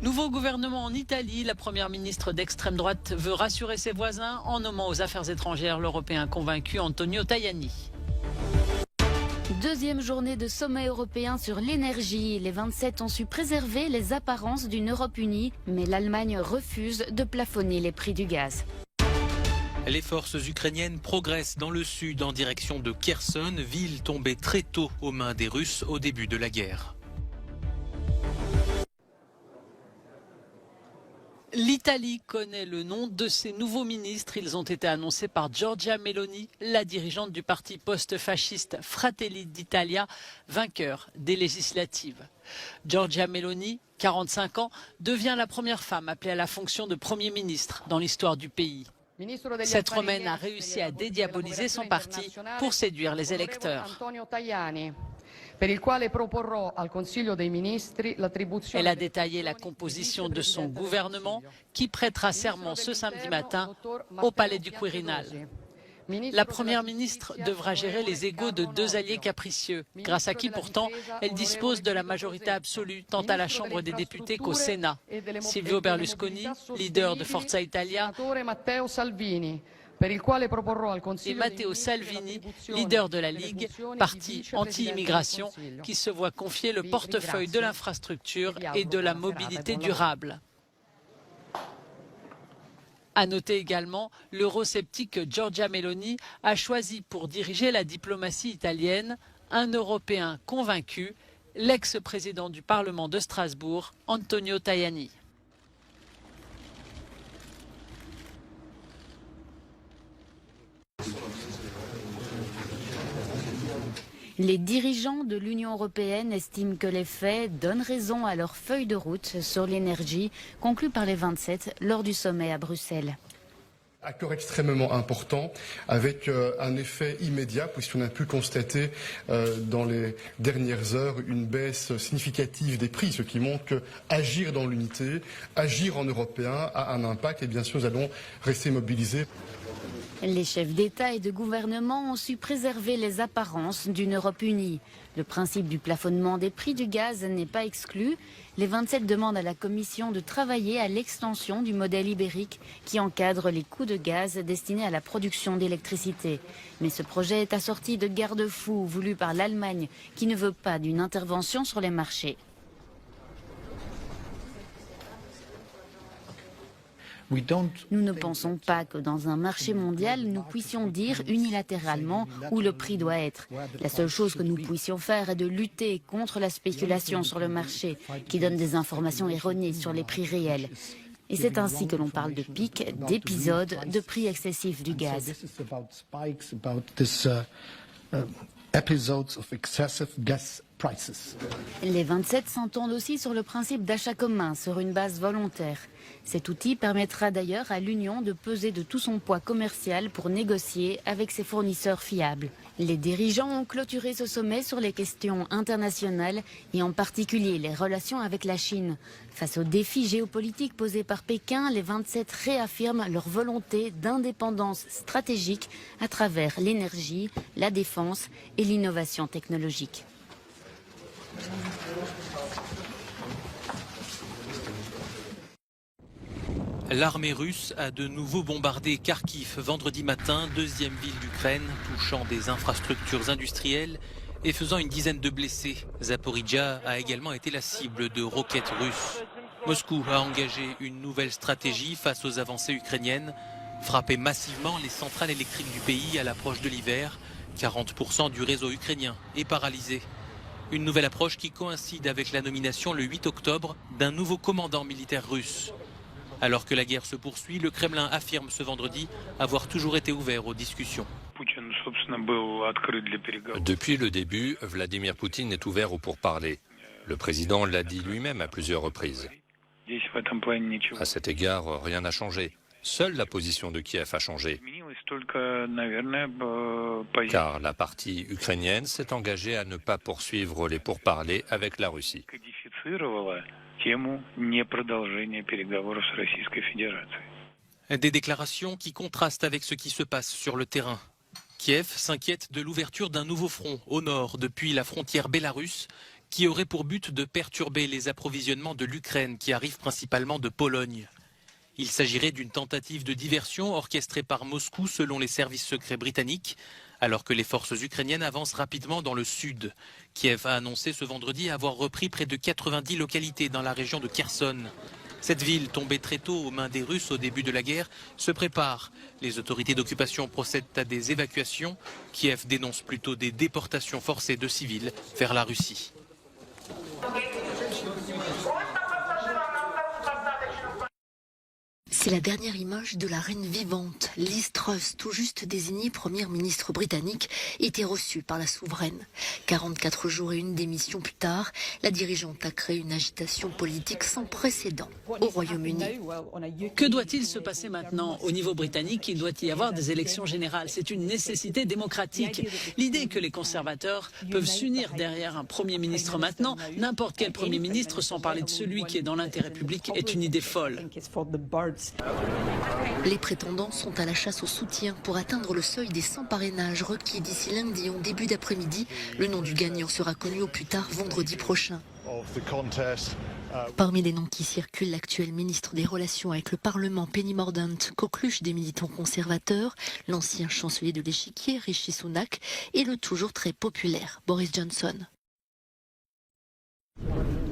Nouveau gouvernement en Italie, la première ministre d'extrême droite veut rassurer ses voisins en nommant aux affaires étrangères l'Européen convaincu Antonio Tajani. Deuxième journée de sommet européen sur l'énergie. Les 27 ont su préserver les apparences d'une Europe unie, mais l'Allemagne refuse de plafonner les prix du gaz. Les forces ukrainiennes progressent dans le sud en direction de Kherson, ville tombée très tôt aux mains des Russes au début de la guerre. L'Italie connaît le nom de ses nouveaux ministres. Ils ont été annoncés par Giorgia Meloni, la dirigeante du parti post-fasciste Fratelli d'Italia, vainqueur des législatives. Giorgia Meloni, 45 ans, devient la première femme appelée à la fonction de Premier ministre dans l'histoire du pays. Cette Romaine a réussi à dédiaboliser son parti pour séduire les électeurs. Elle a détaillé la composition de son gouvernement qui prêtera serment ce samedi matin au palais du Quirinal. La première ministre devra gérer les égos de deux alliés capricieux, grâce à qui pourtant elle dispose de la majorité absolue tant à la Chambre des députés qu'au Sénat. Silvio Berlusconi, leader de Forza Italia, et Matteo Salvini, leader de la Ligue, parti anti-immigration, qui se voit confier le portefeuille de l'infrastructure et de la mobilité durable. À noter également, l'eurosceptique Giorgia Meloni a choisi pour diriger la diplomatie italienne un Européen convaincu, l'ex-président du Parlement de Strasbourg, Antonio Tajani. Les dirigeants de l'Union européenne estiment que les faits donnent raison à leur feuille de route sur l'énergie conclue par les 27 lors du sommet à Bruxelles. Accord extrêmement important avec un effet immédiat puisqu'on a pu constater dans les dernières heures une baisse significative des prix, ce qui montre qu'agir dans l'unité, agir en européen a un impact et bien sûr nous allons rester mobilisés. Les chefs d'État et de gouvernement ont su préserver les apparences d'une Europe unie. Le principe du plafonnement des prix du gaz n'est pas exclu. Les 27 demandent à la Commission de travailler à l'extension du modèle ibérique qui encadre les coûts de gaz destinés à la production d'électricité. Mais ce projet est assorti de garde-fous voulus par l'Allemagne qui ne veut pas d'une intervention sur les marchés. Nous ne pensons pas que dans un marché mondial, nous puissions dire unilatéralement où le prix doit être. La seule chose que nous puissions faire est de lutter contre la spéculation sur le marché, qui donne des informations erronées sur les prix réels. Et c'est ainsi que l'on parle de pics, d'épisodes, de prix excessifs du gaz. Les 27 s'entendent aussi sur le principe d'achat commun sur une base volontaire. Cet outil permettra d'ailleurs à l'Union de peser de tout son poids commercial pour négocier avec ses fournisseurs fiables. Les dirigeants ont clôturé ce sommet sur les questions internationales et en particulier les relations avec la Chine. Face aux défis géopolitiques posés par Pékin, les 27 réaffirment leur volonté d'indépendance stratégique à travers l'énergie, la défense et l'innovation technologique. L'armée russe a de nouveau bombardé Kharkiv vendredi matin, deuxième ville d'Ukraine, touchant des infrastructures industrielles et faisant une dizaine de blessés. Zaporijjia a également été la cible de roquettes russes. Moscou a engagé une nouvelle stratégie face aux avancées ukrainiennes, frapper massivement les centrales électriques du pays à l'approche de l'hiver. 40% du réseau ukrainien est paralysé. Une nouvelle approche qui coïncide avec la nomination le 8 octobre d'un nouveau commandant militaire russe. Alors que la guerre se poursuit, le Kremlin affirme ce vendredi avoir toujours été ouvert aux discussions. Depuis le début, Vladimir Poutine est ouvert aux pourparlers. Le président l'a dit lui-même à plusieurs reprises. À cet égard, rien n'a changé. Seule la position de Kiev a changé. Car la partie ukrainienne s'est engagée à ne pas poursuivre les pourparlers avec la Russie. Des déclarations qui contrastent avec ce qui se passe sur le terrain. Kiev s'inquiète de l'ouverture d'un nouveau front au nord depuis la frontière bélarusse qui aurait pour but de perturber les approvisionnements de l'Ukraine qui arrivent principalement de Pologne. Il s'agirait d'une tentative de diversion orchestrée par Moscou selon les services secrets britanniques, alors que les forces ukrainiennes avancent rapidement dans le sud. Kiev a annoncé ce vendredi avoir repris près de 90 localités dans la région de Kherson. Cette ville, tombée très tôt aux mains des Russes au début de la guerre, se prépare. Les autorités d'occupation procèdent à des évacuations. Kiev dénonce plutôt des déportations forcées de civils vers la Russie. C'est la dernière image de la reine vivante. Liz Truss, tout juste désignée première ministre britannique, était reçue par la souveraine. 44 jours et une démission plus tard, la dirigeante a créé une agitation politique sans précédent au Royaume-Uni. Que doit-il se passer maintenant? Au niveau britannique, il doit y avoir des élections générales. C'est une nécessité démocratique. L'idée que les conservateurs peuvent s'unir derrière un Premier ministre maintenant, n'importe quel Premier ministre, sans parler de celui qui est dans l'intérêt public, est une idée folle. Les prétendants sont à la chasse au soutien pour atteindre le seuil des 100 parrainages requis d'ici lundi en début d'après-midi. Le nom du gagnant sera connu au plus tard vendredi prochain. Parmi les noms qui circulent, l'actuel ministre des Relations avec le Parlement, Penny Mordaunt, coqueluche des militants conservateurs, l'ancien chancelier de l'échiquier, Rishi Sunak, et le toujours très populaire Boris Johnson.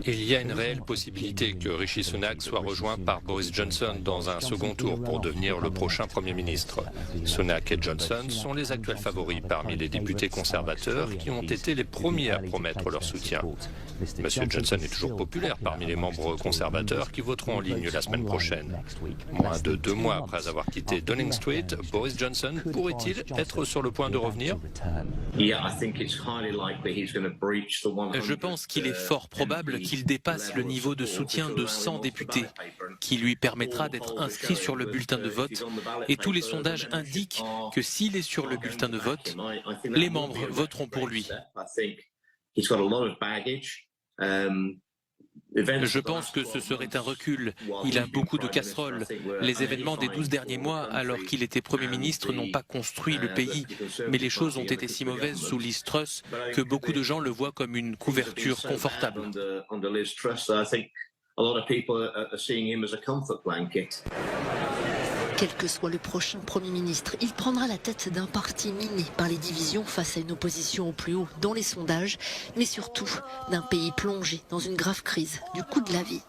Il y a une réelle possibilité que Rishi Sunak soit rejoint par Boris Johnson dans un second tour pour devenir le prochain Premier ministre. Sunak et Johnson sont les actuels favoris parmi les députés conservateurs qui ont été les premiers à promettre leur soutien. Monsieur Johnson est toujours populaire parmi les membres conservateurs qui voteront en ligne la semaine prochaine. Moins de 2 mois après avoir quitté Downing Street, Boris Johnson pourrait-il être sur le point de revenir? Je pense qu'il est fort probable qu'il dépasse le niveau de soutien de 100 députés, qui lui permettra d'être inscrit sur le bulletin de vote. Et tous les sondages indiquent que s'il est sur le bulletin de vote, les membres voteront pour lui. Je pense que ce serait un recul. Il a beaucoup de casseroles. Les événements des 12 derniers mois, alors qu'il était Premier ministre, n'ont pas construit le pays. Mais les choses ont été si mauvaises sous Liz Truss que beaucoup de gens le voient comme une couverture confortable. Quel que soit le prochain Premier ministre, il prendra la tête d'un parti miné par les divisions face à une opposition au plus haut dans les sondages, mais surtout d'un pays plongé dans une grave crise du coût de la vie.